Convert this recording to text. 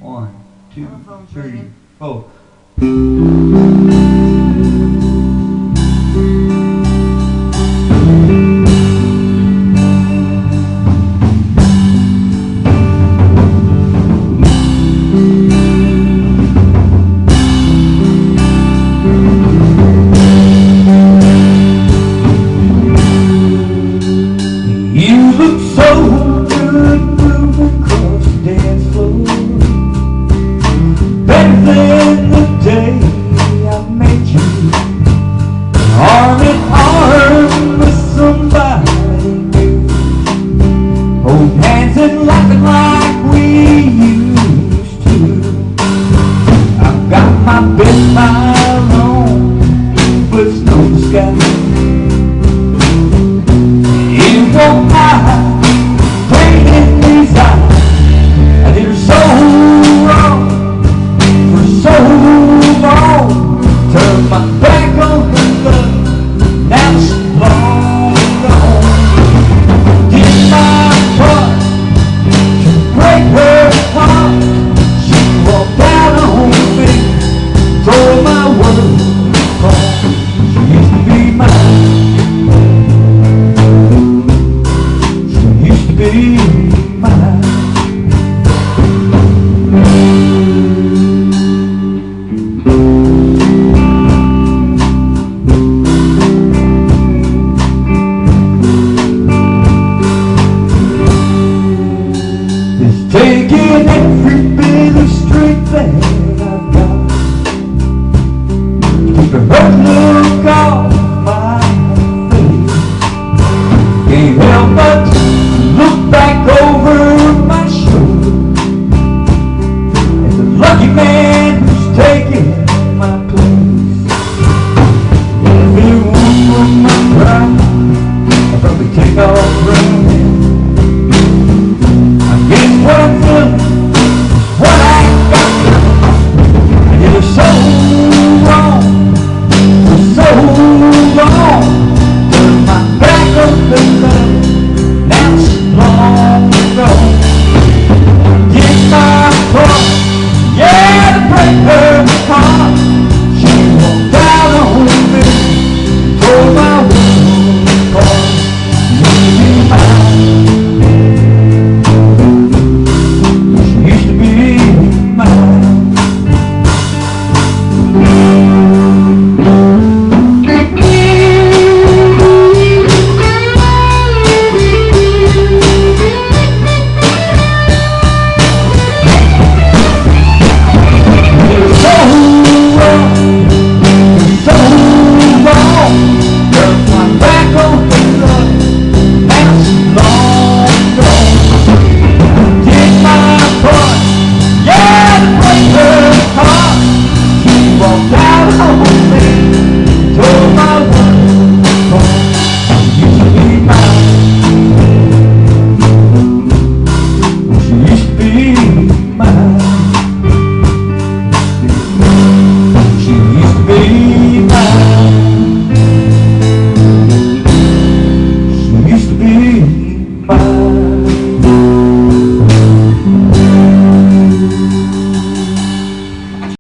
1, 2, 3, 4. You look so good moving across the dance floor, better than the day I met you. Arm in arm with somebody new, holding hands and laughing like we used to. I've got my best smile on, but snow in the sky. You won't hide, playing these eyes. I did her so wrong for so long. Turned my back on her love, now she's long gone. Did my part to break her heart. She walked out on me, tore my world apart. She used to be mine, be mine. It's taking every bit of strength that